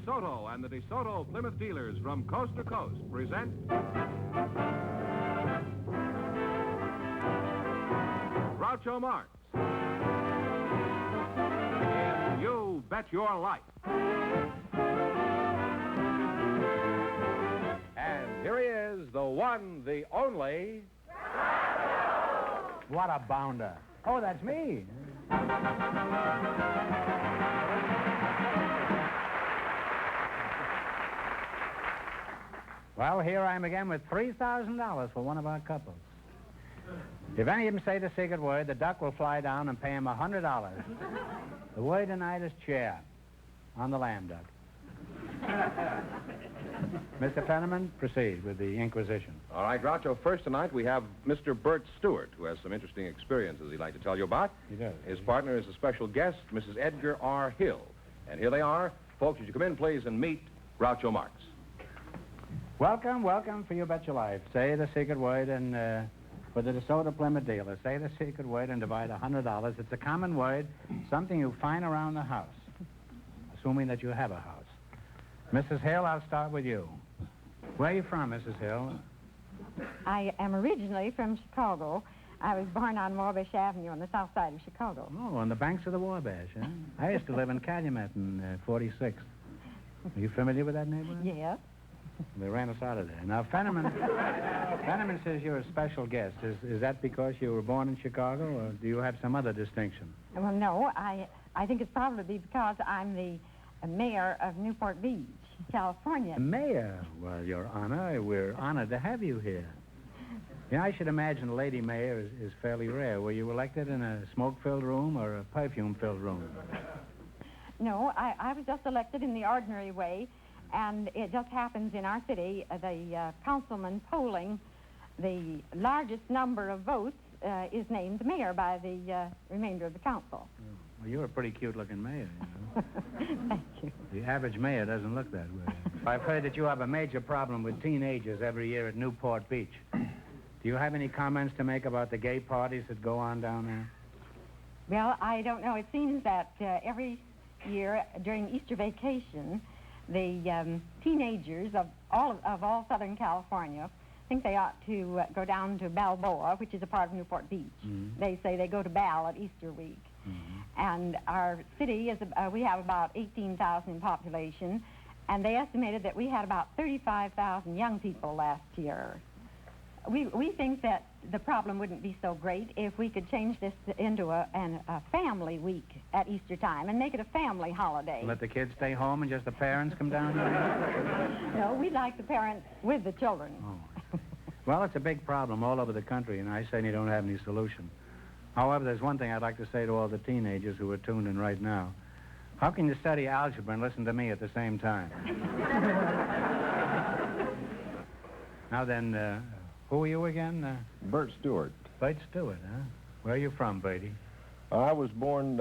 DeSoto and the DeSoto Plymouth dealers from coast to coast present Groucho Marx in You Bet Your Life. And here he is, the one, the only... What a bounder. Oh, that's me. Well, here I am again with $3,000 for one of our couples. If any of them say the secret word, the duck will fly down and pay him $100. The word tonight is chair on the lamb duck. Mr. Fenneman, proceed with the inquisition. All right, Groucho, first tonight we have Mr. Bert Stewart, who has some interesting experiences he'd like to tell you about. He does. His partner is a special guest, Mrs. Edgar R. Hill. And here they are. Folks, would you come in, please, and meet Groucho Marx. Welcome, welcome for You Bet Your Life. Say the secret word and for the DeSoto Plymouth dealer. Say the secret word and divide $100. It's a common word, something you find around the house, assuming that you have a house. Mrs. Hill, I'll start with you. Where are you from, Mrs. Hill? I am originally from Chicago. I was born on Wabash Avenue on the south side of Chicago. Oh, on the banks of the Wabash, huh? I used to live in Calumet in 46. Are you familiar with that neighborhood? Yes. They ran us out of there. Now, Fenneman says you're a special guest. Is that because you were born in Chicago, or do you have some other distinction? Well, no, I think it's probably because I'm the mayor of Newport Beach, California. Mayor? Well, Your Honor, we're honored to have you here. Yeah, I should imagine a lady mayor is fairly rare. Were you elected in a smoke-filled room or a perfume-filled room? No, I was just elected in the ordinary way, and it just happens in our city, the councilman polling the largest number of votes is named mayor by the remainder of the council. Well, you're a pretty cute-looking mayor, you know. Thank you. The average mayor doesn't look that way. I've heard that you have a major problem with teenagers every year at Newport Beach. Do you have any comments to make about the gay parties that go on down there? Well, I don't know. It seems that every year during Easter vacation, the teenagers of all Southern California think they ought to go down to Balboa, which is a part of Newport Beach. Mm-hmm. They say they go to Bal at Easter week. Mm-hmm. And our city is, we have about 18,000 in population, and they estimated that we had about 35,000 young people last year. We think that the problem wouldn't be so great if we could change this into a family week at Easter time and make it a family holiday. Let the kids stay home and just the parents come down here? No, we'd like the parents with the children. Oh. Well, it's a big problem all over the country, and I certainly don't have any solution. However, there's one thing I'd like to say to all the teenagers who are tuned in right now. How can you study algebra and listen to me at the same time? Now then, who are you again? Bert Stewart. Bert Stewart, huh? Where are you from, Bertie? I was born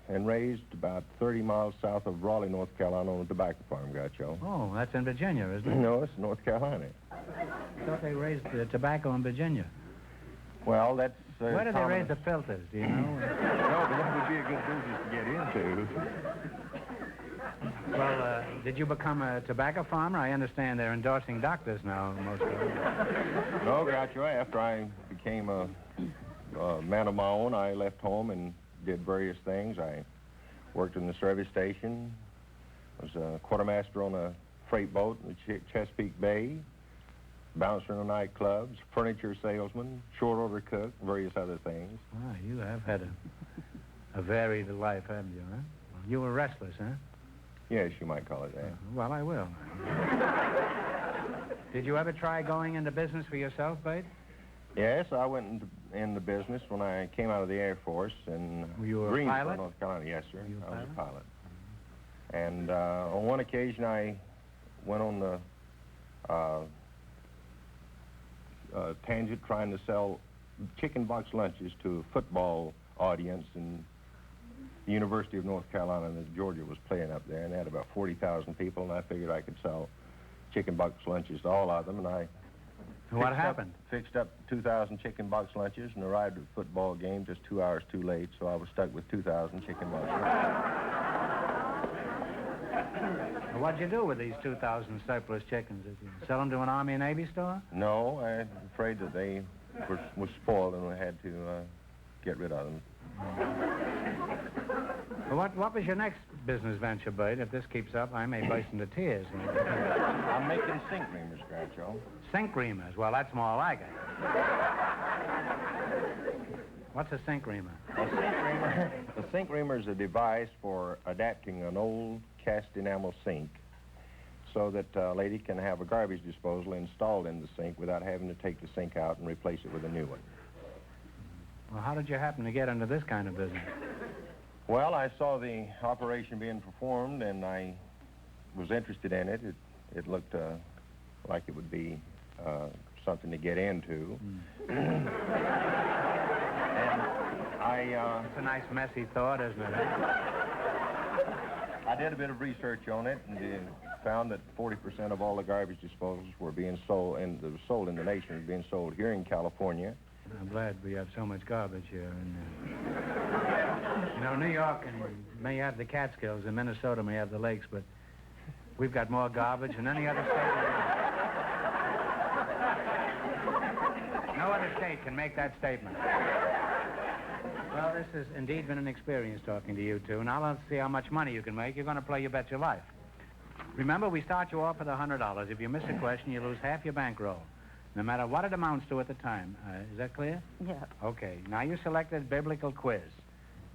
and raised about 30 miles south of Raleigh, North Carolina, on a tobacco farm, Groucho. Oh, that's in Virginia, isn't it? No, it's North Carolina. I thought they raised tobacco in Virginia. Well, that's... Where do they raise the filters, do you know? No, but that would be a good business to get into. Well, did you become a tobacco farmer? I understand they're endorsing doctors now, most of them. No, Groucho, after I became a man of my own, I left home and did various things. I worked in the service station, was a quartermaster on a freight boat in the Chesapeake Bay, bouncer in the nightclubs, furniture salesman, short order cook, various other things. Ah, you have had a varied life, haven't you, huh? You were restless, huh? Yes, you might call it that. Well, I will. Did you ever try going into business for yourself, Bert? Yes, I went into business when I came out of the Air Force in Were you a Greensboro, pilot? North Carolina. Yes, sir. Were you a I was a pilot? pilot. And on one occasion, I went on the tangent trying to sell chicken box lunches to a football audience in the University of North Carolina that Georgia was playing up there, and they had about 40,000 people, and I figured I could sell chicken box lunches to all of them, and I... What happened? Fixed up 2,000 chicken box lunches and arrived at the football game just 2 hours too late, so I was stuck with 2,000 chicken box lunches. Well, what'd you do with these 2,000 surplus chickens? Did you sell them to an Army and Navy store? No, I'm afraid that they were spoiled and we had to get rid of them. Well, what was your next business venture, Bert? If this keeps up, I may burst into tears. I'm making sink reamers, Groucho. Sink reamers? Well, that's more like it. What's a sink reamer? A sink reamer is a device for adapting an old cast enamel sink so that a lady can have a garbage disposal installed in the sink without having to take the sink out and replace it with a new one. Well, how did you happen to get into this kind of business? Well, I saw the operation being performed, and I was interested in it. It looked like it would be something to get into. And It's a nice, messy thought, isn't it? I did a bit of research on it and found that 40% of all the garbage disposals were being sold, and that was sold in the nation, was being sold here in California. I'm glad we have so much garbage here. And, you know, New York may have the Catskills, and Minnesota may have the lakes, but we've got more garbage than any other state. No other state can make that statement. Well, this has indeed been an experience talking to you two. Now let's see how much money you can make. You're going to play You Bet Your Life. Remember, we start you off with $100. If you miss a question, you lose half your bankroll, no matter what it amounts to at the time. Is that clear? Yeah. Okay. Now you selected biblical quiz.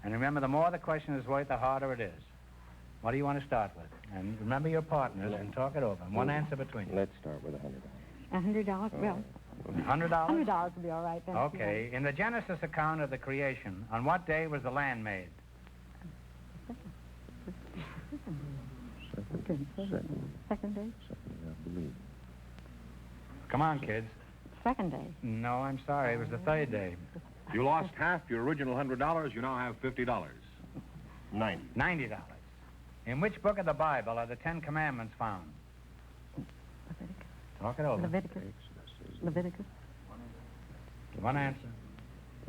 And remember, the more the question is worth, the harder it is. What do you want to start with? And remember your partners and talk it over. One answer between you. Let's start with $100. $100? Well, $100? $100 will be all right then. Okay. In the Genesis account of the creation, on what day was the land made? Second day? I believe. Come on, kids. Second day. No, I'm sorry. It was the third day. You lost half your original $100. You now have $50. 90. $90. In which book of the Bible are the Ten Commandments found? Leviticus. Talk it over. Leviticus. One answer.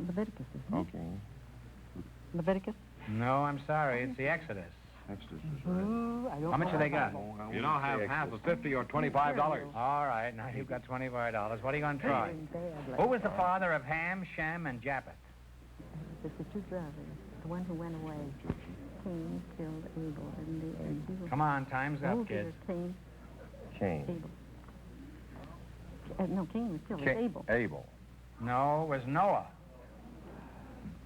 Leviticus, isn't it? Okay. Leviticus? No, I'm sorry. It's the Exodus. Exodus is Ooh, I don't How much know have they about got? that. You now have half of $50 or $25. All right, now you've got $25. What are you going to try? Who was the father of Ham, Shem, and Japheth? It's the two brothers. The one who went away. Cain killed Abel, didn't he? And he was Come on, time's up, kids. Cain. Cain. Abel. No, Cain was killed. It was Abel. Abel. No, it was Noah.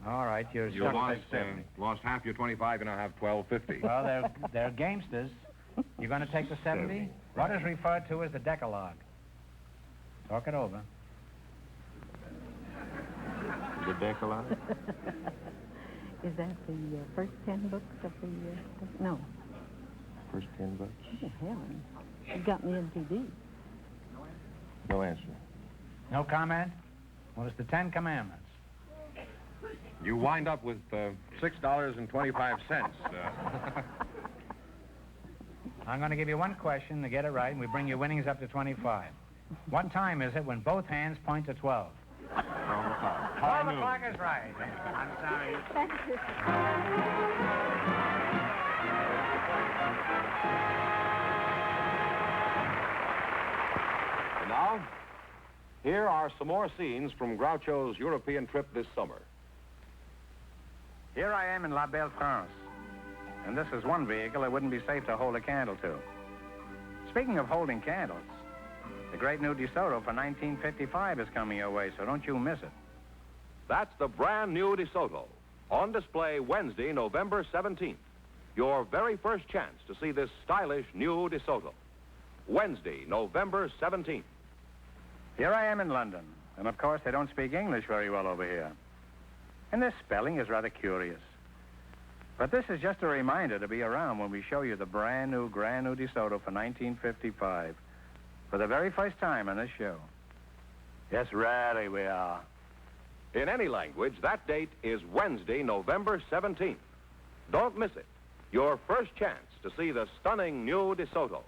All right, you're You stuck. lost half your 25. You now have $12.50. Well, they're gamesters. You're going to take the 70? What is referred to as the Decalogue? Talk it over. The Decalogue? Is that the first 10 books of the... no. First 10 books? Oh, heaven. You got me in too deep. No answer. No comment? Well, it's the Ten Commandments. You wind up with $6.25. I'm going to give you one question to get it right, and we bring your winnings up to 25. What time is it when both hands point to 12? 12 o'clock is right. I'm sorry. Thank you. And now, here are some more scenes from Groucho's European trip this summer. Here I am in La Belle France, and this is one vehicle it wouldn't be safe to hold a candle to. Speaking of holding candles, the great new DeSoto for 1955 is coming your way, so don't you miss it. That's the brand new DeSoto, on display Wednesday, November 17th. Your very first chance to see this stylish new DeSoto. Wednesday, November 17th. Here I am in London, and of course they don't speak English very well over here. And this spelling is rather curious. But this is just a reminder to be around when we show you the brand new DeSoto for 1955 for the very first time on this show. Yes, really we are. In any language, that date is Wednesday, November 17th. Don't miss it. Your first chance to see the stunning new DeSoto.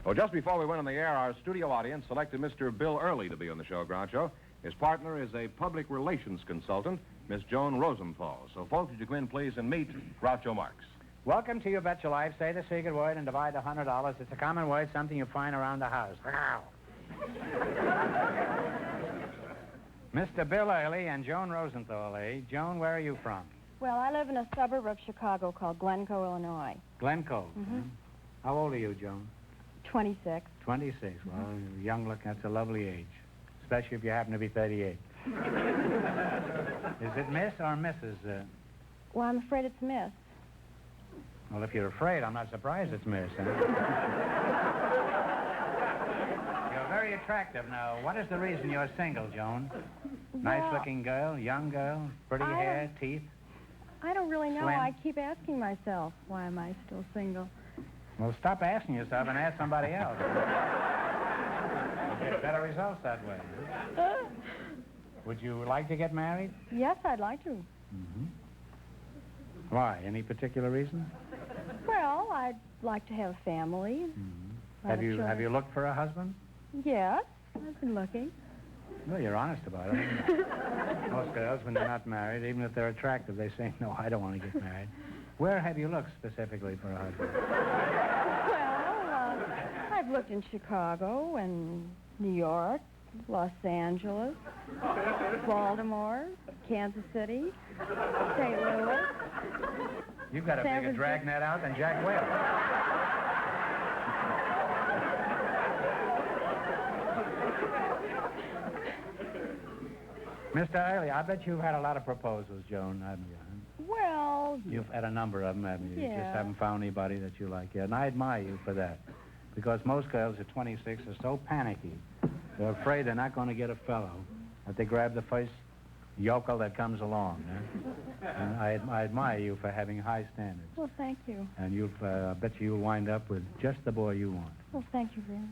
Well, just before we went on the air, our studio audience selected Mr. Bill Early to be on the show, Groucho. His partner is a public relations consultant, Miss Joan Rosenthal. So, folks, would you come in, please, and meet Groucho Marx. Welcome to You Bet Your Life. Say the secret word and divide the $100. It's a common word, something you find around the house. Mr. Bill Early and Joan Rosenthal. Joan, where are you from? Well, I live in a suburb of Chicago called Glencoe, Illinois. Glencoe. Mm-hmm. How old are you, Joan? 26. 26. Well, young look, that's a lovely age, especially if you happen to be 38. Is it Miss or Mrs.? Well, I'm afraid it's Miss. Well, if you're afraid, I'm not surprised it's Miss. Huh? You're very attractive now. What is the reason you're single, Joan? Nice-looking girl, young girl, pretty hair, teeth? I don't really know. Slim? I keep asking myself, why am I still single? Well, stop asking yourself and ask somebody else. You'll get better results that way. Would you like to get married? Yes, I'd like to. Mm-hmm. Why? Any particular reason? Well, I'd like to have a family. Mm-hmm. Have you looked for a husband? Yes, I've been looking. Well, you're honest about it. Most girls, when they're not married, even if they're attractive, they say, no, I don't want to get married. Where have you looked specifically for a husband? Well, I've looked in Chicago and New York, Los Angeles, Baltimore, Kansas City, St. Louis. You've got a bigger dragnet out than Jack Whale. Mr. Early, I bet you've had a lot of proposals, Joan, haven't you? Well, You've had a number of them, haven't you? Yeah. You just haven't found anybody that you like yet. And I admire you for that. Because most girls at 26 are so panicky. They're afraid they're not going to get a fellow, that they grab the first yokel that comes along. And I admire you for having high standards. well, thank you. And I bet you'll wind up with just the boy you want. Well, thank you very much.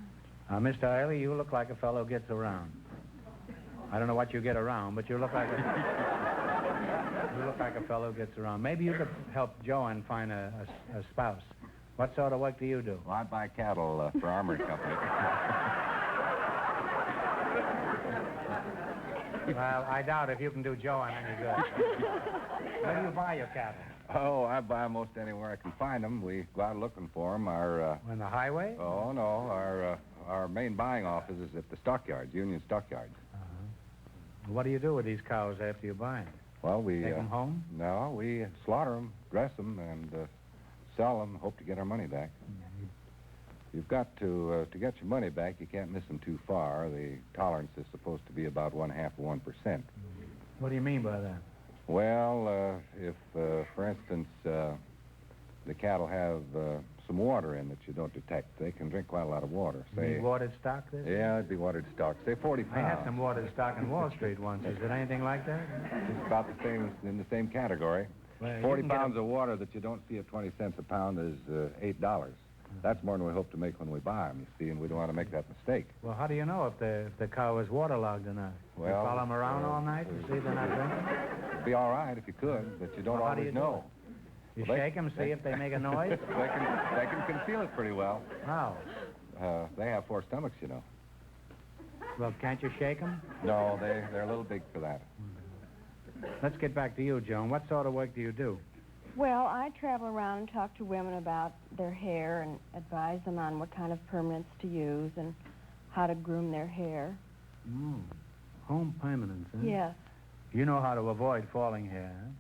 Mr. Early, you look like a fellow gets around. I don't know what you get around, but you look like a fellow gets around. Maybe you could help Joan find a spouse. What sort of work do you do? Well, I buy cattle for Armory Company. Well, I doubt if you can do Joan any good. Where do you buy your cattle? Oh, I buy most anywhere I can find them. We go out looking for them. On the highway? Oh, no. Our main buying office is at the stockyards, Union Stockyards. What do you do with these cows after you buy them? Well, we... Take them home? No, we slaughter them, dress them, and sell them, hope to get our money back. You've got to get your money back, you can't miss them too far. The tolerance is supposed to be about 0.5% of 1%. What do you mean by that? Well, if, for instance, the cattle have some water in that you don't detect, they can drink quite a lot of water. You mean watered stock, this? Yeah, it'd be watered stock. Say 40 pounds. I had some watered stock in Wall Street once. Is it anything like that? It's about the same, in the same category. Well, 40 pounds of water that you don't see at 20 cents a pound is $8. That's more than we hope to make when we buy them, you see, and we don't want to make that mistake. Well, how do you know if the cow is waterlogged or not? Well, you follow them around all night to see they're not drinking? It'd be all right if you could, but you don't Well, how do always you know. You shake them, see if they make a noise? They can conceal it pretty well. How? They have 4 stomachs, you know. Well, can't you shake them? No, they're a little big for that. Let's get back to you, Joan. What sort of work do you do? Well, I travel around and talk to women about their hair and advise them on what kind of permanents to use and how to groom their hair. Home permanents, huh? Yes. You know how to avoid falling hair, huh?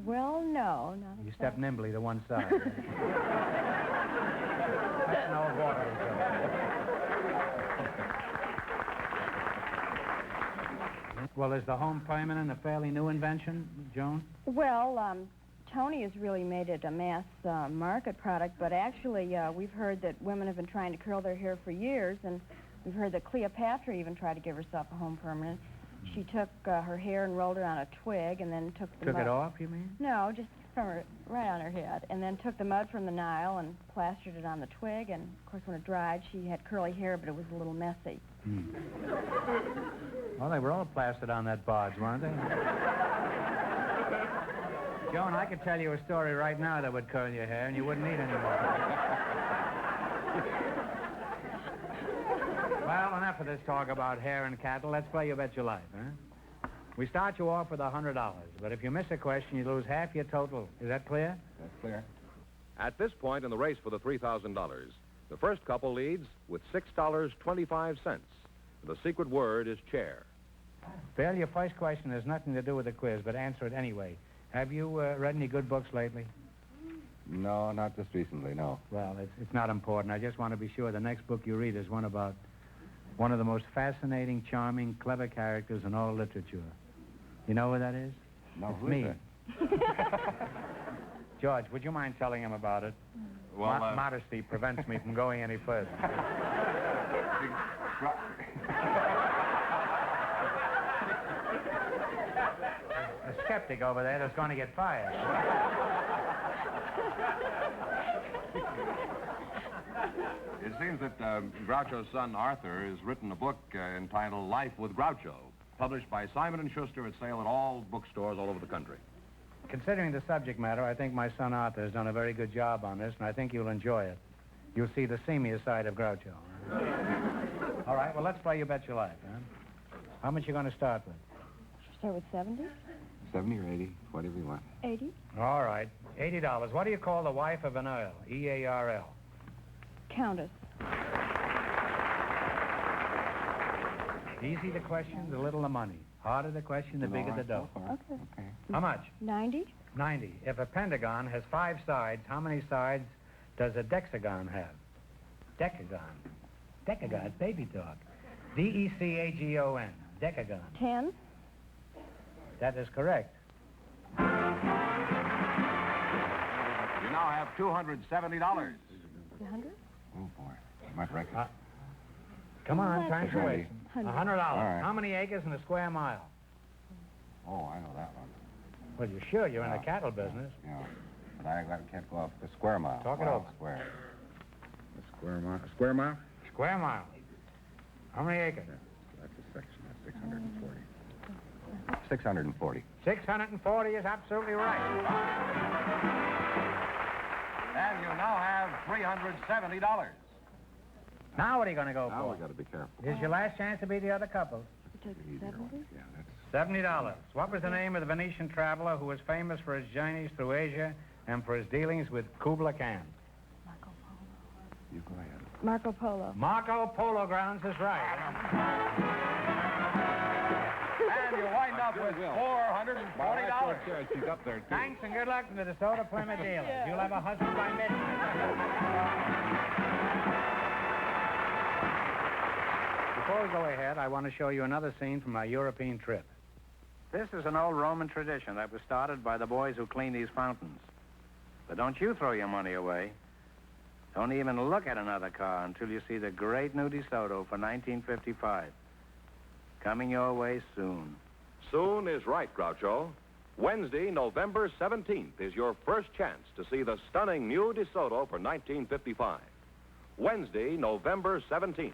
Well, no, not You exactly. step nimbly to one side. That's no water. Well, is the home permanent a fairly new invention, Joan? Well, Tony has really made it a mass market product, but actually we've heard that women have been trying to curl their hair for years, and we've heard that Cleopatra even tried to give herself a home permanent. She took her hair and rolled it on a twig, and then took the Took mud. it off, you mean? No, just from her, right on her head, and then took the mud from the Nile and plastered it on the twig, and of course when it dried, she had curly hair, but it was a little messy. Well, they were all plastered on that barge, weren't they? Joan, I could tell you a story right now that would curl your hair, and you wouldn't need any more. Well, enough of this talk about hair and cattle. Let's play You Bet Your Life, huh? We start you off with $100, but if you miss a question, you lose half your total. Is that clear? That's clear. At this point in the race for the $3,000, the first couple leads with $6.25. The secret word is chair. Bill, your first question has nothing to do with the quiz, but answer it anyway. Have you read any good books lately? No, not just recently, no. Well, it's not important. I just want to be sure the next book you read is one about one of the most fascinating, charming, clever characters in all literature. You know who that is? No, it's who me. is George, would you mind telling him about it? Well, modesty prevents me from going any further. A skeptic over there that's going to get fired. It seems that Groucho's son, Arthur, has written a book entitled Life with Groucho, published by Simon & Schuster at sale at all bookstores all over the country. Considering the subject matter, I think my son Arthur has done a very good job on this, and I think you'll enjoy it. You'll see the seamier side of Groucho. All right, well, let's play You Bet Your Life, huh? How much you going to start with? Start with 70? 70 or 80, whatever you want. 80? All right, $80. What do you call the wife of an earl? E-A-R-L. Countess. Easy the question, the little the money. Harder the question, the bigger the dough. Okay. How much? 90? 90. If a pentagon has 5 sides, how many sides does a decagon have? Decagon. Decagon, baby talk. D-E-C-A-G-O-N. Decagon. 10? That is correct. You now have $270. 100? Oh, boy. I might reckon. Come on, time's $100. away. $100. right. How many acres in a square mile? Oh, I know that one. Well, you're sure you're in the cattle business. Yeah. But I can't go off the square mile. Talk it Mile over. Square. A square mile? A square mile? Square mile. How many acres? That's a section. That's 640. 640. 640 is absolutely right. And you now have $370. Now what are you going to go Now for? we got to be careful. Here's your last chance to beat the other couple. You took Easier 70? ones. Yeah, that's... $70. What was the name of the Venetian traveler who was famous for his journeys through Asia and for his dealings with Kubla Khan? You go ahead. Marco Polo. Marco Polo Grounds is right. And you wind up with $440. She's up there, too. Thanks and good luck to the DeSoto Plymouth dealers. You'll have a husband by midnight. Before we go ahead, I want to show you another scene from our European trip. This is an old Roman tradition that was started by the boys who clean these fountains. But don't you throw your money away. Don't even look at another car until you see the great new DeSoto for 1955. Coming your way soon. Soon is right, Groucho. Wednesday, November 17th, is your first chance to see the stunning new DeSoto for 1955. Wednesday, November 17th.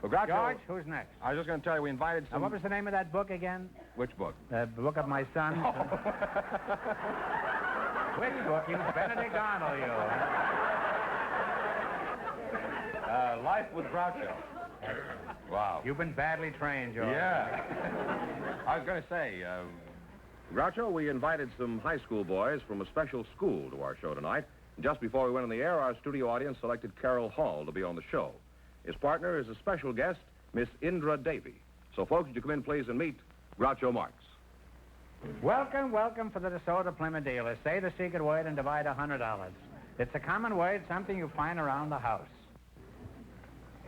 Well, Groucho, George, who's next? I was just going to tell you, we invited Now, some... what was the name of that book again? Which book? The book of my son. Which book? You Benedict Arnold, you. Life with Groucho. Wow. You've been badly trained, George. Yeah. I was going to say, Groucho, we invited some high school boys from a special school to our show tonight. Just before we went on the air, our studio audience selected Carol Hall to be on the show. His partner is a special guest, Miss Indra Devi. So, folks, would you come in, please, and meet Groucho Marx. Welcome, welcome for the DeSoto Plymouth dealers. Say the secret word and divide $100. It's a common word, something you find around the house.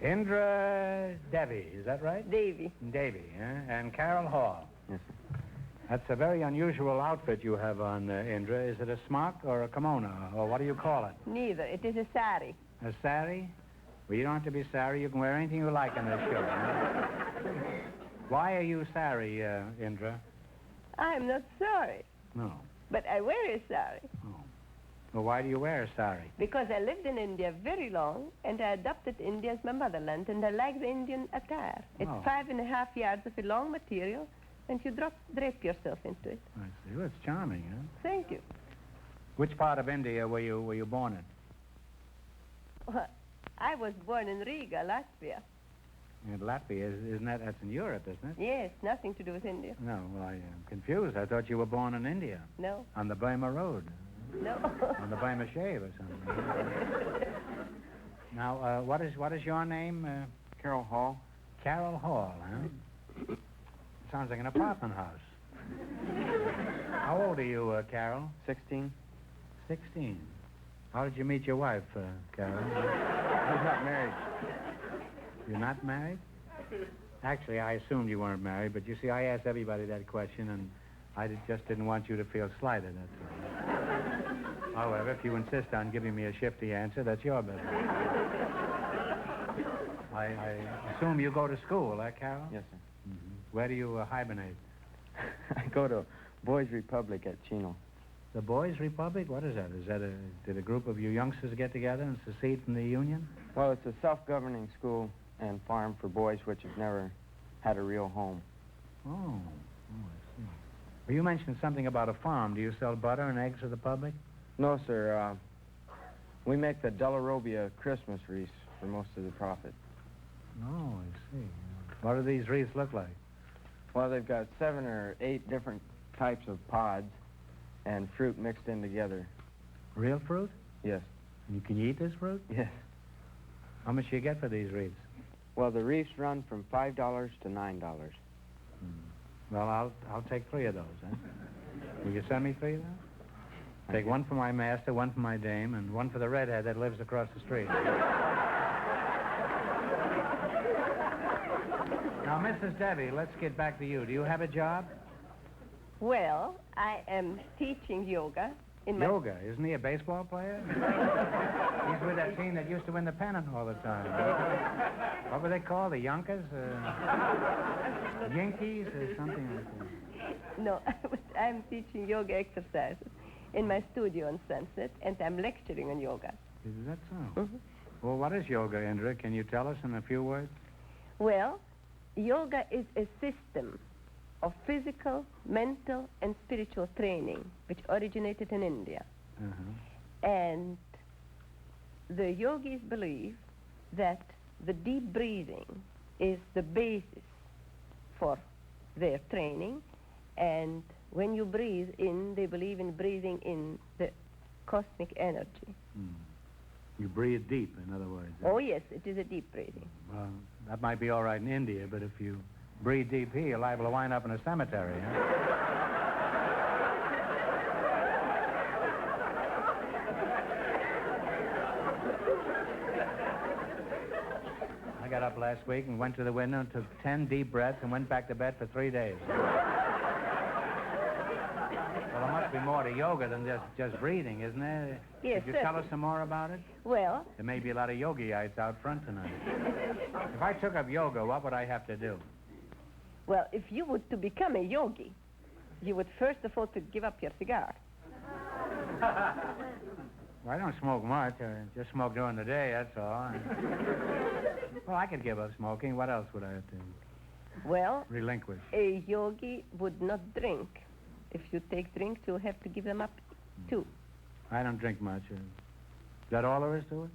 Indra Devi, is that right? Devi. Devi, and Carol Hall. Yes, That's a very unusual outfit you have on, Indra. Is it a smock or a kimono, or what do you call it? Neither. It is a sari. A sari? Well, you don't have to be sari. You can wear anything you like in this show. Why are you sari, Indra? I'm not sorry, No. but I wear a sari Oh. Well, why do you wear a sari? because I lived in India very long, and I adopted India as my motherland, and I like the Indian attire. It's Oh. 5.5 yards of a long material, and you drape yourself into it. I see. Well, it's charming, huh? Thank you. Which part of India were you born in? Well, I was born in Riga, Latvia. In Latvia, that's in Europe, isn't it? Yes, nothing to do with India. No, well, I am confused. I thought you were born in India, No. on the Burma Road. No. On the by shave or something. Now, what is your name? Carol Hall. Carol Hall, huh? Sounds like an apartment house. How old are you, Carol? 16. 16. How did you meet your wife, Carol? I'm not married. You're not married? Actually, I assumed you weren't married, but you see, I asked everybody that question, and just didn't want you to feel slighted, that's all. However, if you insist on giving me a shifty answer, that's your business. I assume you go to school, Carol? Yes, sir. Mm-hmm. Where do you hibernate? I go to Boys Republic at Chino. The Boys Republic? What is that? Did a group of you youngsters get together and secede from the Union? Well, it's a self-governing school and farm for boys which have never had a real home. Oh, I see. Well, you mentioned something about a farm. Do you sell butter and eggs to the public? No, sir. We make the Delarobia Christmas wreaths for most of the profit. Oh, I see. What do these wreaths look like? Well, they've got 7 or 8 different types of pods and fruit mixed in together. Real fruit? Yes. Can you eat this fruit? Yes. How much do you get for these wreaths? Well, the wreaths run from $5 to $9. Well, I'll take 3 of those, huh? Will you send me 3 of those? Take one for my master, one for my dame, and one for the redhead that lives across the street. Now, Mrs. Devi, let's get back to you. Do you have a job? Well, I am teaching yoga in my... Yoga? Isn't he a baseball player? He's with that team that used to win the pennant all the time. What were they called? The Yonkers? Yankees or something like that? No, I'm teaching yoga exercises in my studio on Sunset, and I'm lecturing on yoga. Is that so? Mm-hmm. Well, what is yoga, Indra? Can you tell us in a few words? Well, yoga is a system of physical, mental, and spiritual training which originated in India. Uh-huh. And the yogis believe that the deep breathing is the basis for their training, and when you breathe in, they believe in breathing in the cosmic energy. You breathe deep, in other words. Oh, yes, it is a deep breathing. Well, that might be all right in India, but if you breathe deep here, you're liable to wind up in a cemetery, huh? I got up last week and went to the window and took 10 deep breaths and went back to bed for 3 days. Well, there must be more to yoga than just breathing, isn't there? Yes, Could you tell us some more about it? Well, There may be a lot of yogiites out front tonight. If I took up yoga, what would I have to do? well, if you were to become a yogi, you would first of all to give up your cigar. Well, I don't smoke much. I just smoke during the day, that's all. Well, I could give up smoking. What else would I have to Well, relinquish? a yogi would not drink. If you take drinks, you'll have to give them up, too. I don't drink much. Is that all there is to it?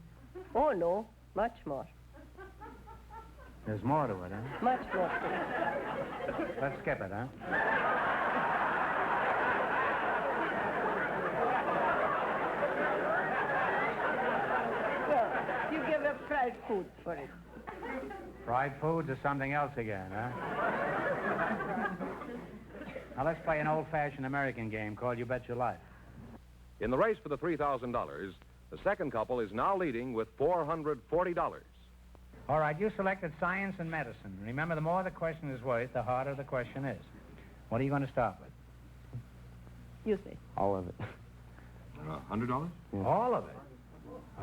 Oh, no, much more. There's more to it, huh? Much more to it. Let's skip it, huh? Well, you give up fried food for it. Fried foods or something else again, huh? Now, let's play an old-fashioned American game called You Bet Your Life. In the race for the $3,000, the second couple is now leading with $440. All right, you selected science and medicine. Remember, the more the question is worth, the harder the question is. What are you going to start with? You say. All of it. $100? All of it.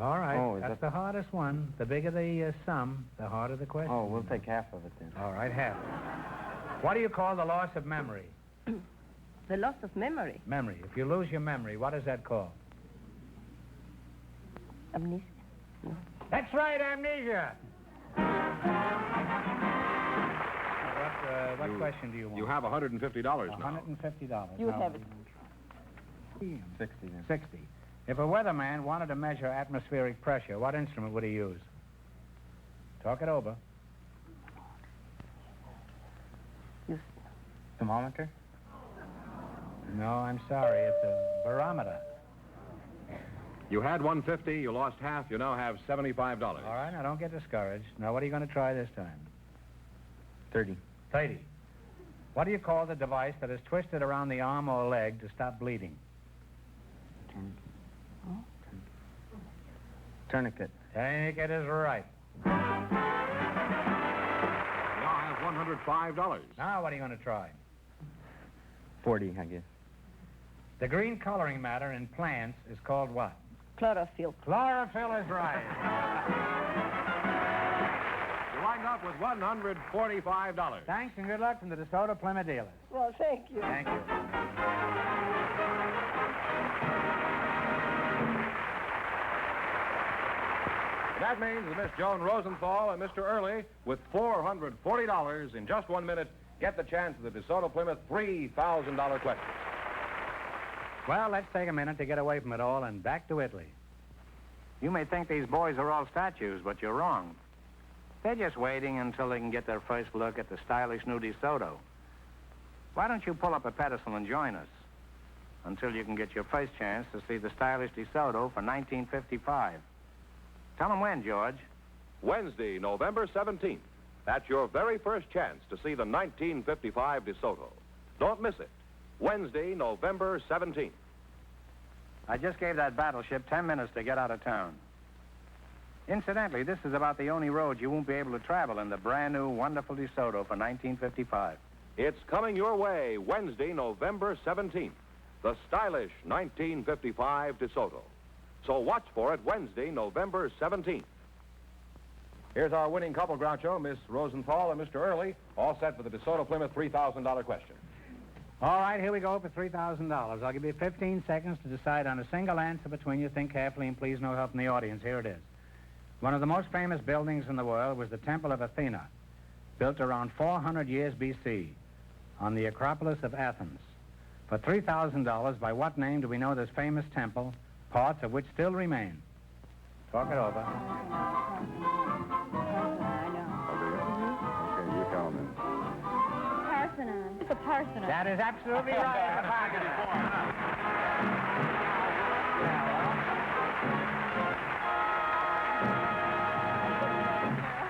All right, Oh, is that's the hardest one. The bigger the sum, the harder the question. Oh, we'll take half of it then. All right, half. What do you call the loss of memory? The loss of memory. Memory. If you lose your memory, what is that called? Amnesia. That's right, amnesia. What question do you want? You have $150 now. $150. You have it. 60 then. 60. If a weatherman wanted to measure atmospheric pressure, what instrument would he use? Talk it over. Thermometer? No, I'm sorry. It's a barometer. You had $150, you lost half, you now have $75. All right, now don't get discouraged. Now, what are you going to try this time? 30. 30. What do you call the device that is twisted around the arm or leg to stop bleeding? Tourniquet. Tourniquet is right. You now have $105. Now, what are you going to try? 40, I guess. The green coloring matter in plants is called what? Chlorophyll. Chlorophyll is right. You wind up with $145. Thanks and good luck from the DeSoto Plymouth dealers. Well, thank you. Thank you. That means that Miss Joan Rosenthal and Mr. Early, with $440 in just 1 minute, get the chance of the DeSoto Plymouth $3,000 question. Well, let's take a minute to get away from it all and back to Italy. You may think these boys are all statues, but you're wrong. They're just waiting until they can get their first look at the stylish new DeSoto. Why don't you pull up a pedestal and join us until you can get your first chance to see the stylish DeSoto for 1955? Tell them when, George. Wednesday, November 17th. That's your very first chance to see the 1955 DeSoto. Don't miss it. Wednesday, November 17th. I just gave that battleship 10 minutes to get out of town. Incidentally, this is about the only road you won't be able to travel in the brand new, wonderful DeSoto for 1955. It's coming your way Wednesday, November 17th. The stylish 1955 DeSoto. So watch for it Wednesday, November 17th. Here's our winning couple, Groucho, Miss Rosenthal and Mr. Early, all set for the DeSoto Plymouth $3,000 question. All right, here we go for $3,000. I'll give you 15 seconds to decide on a single answer between you. Think carefully and please no help from the audience. Here it is. One of the most famous buildings in the world was the Temple of Athena, built around 400 years B.C. on the Acropolis of Athens. For $3,000, by what name do we know this famous temple, parts of which still remain? Talk it over. Okay, you tell them. Parthenon. It's a Parthenon. That is absolutely right. The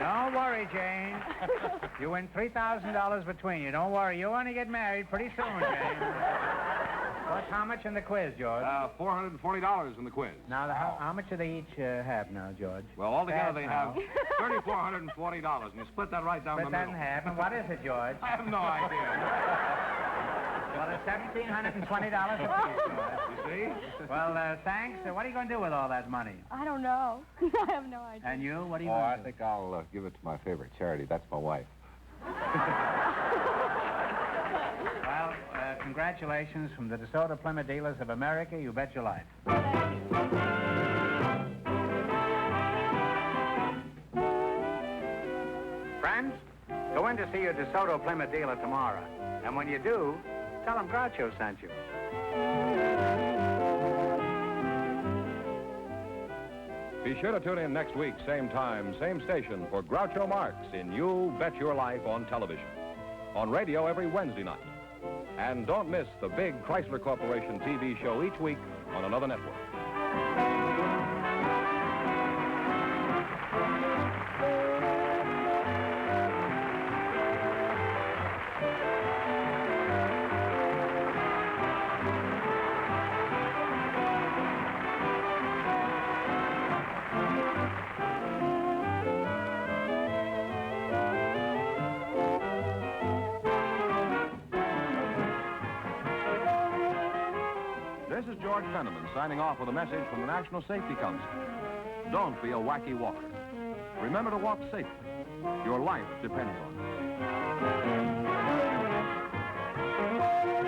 Don't worry, Jane. You win $3,000 between you. Don't worry. You'll only get married pretty soon, Jane. What's how much in the quiz, George? $440 in the quiz. Now, how much do they each have now, George? Well, altogether Fast they now. have $3,440, and you split that right down Split the that middle. in half. And what is it, George? I have no idea. Well, it's $1,720 apiece, George. You see? Well, thanks. What are you going to do with all that money? I don't know. I have no idea. And you? What are you Oh, going I to do? think I'll give it to my favorite charity. That's my wife. Well, congratulations from the DeSoto Plymouth dealers of America. You bet your life. Friends, go in to see your DeSoto Plymouth dealer tomorrow. And when you do, tell them Groucho sent you. Be sure to tune in next week, same time, same station, for Groucho Marx in You Bet Your Life on television. On radio every Wednesday night. And don't miss the big Chrysler Corporation TV show each week on another network. This is George Fenneman signing off with a message from the National Safety Council. Don't be a wacky walker. Remember to walk safely. Your life depends on it.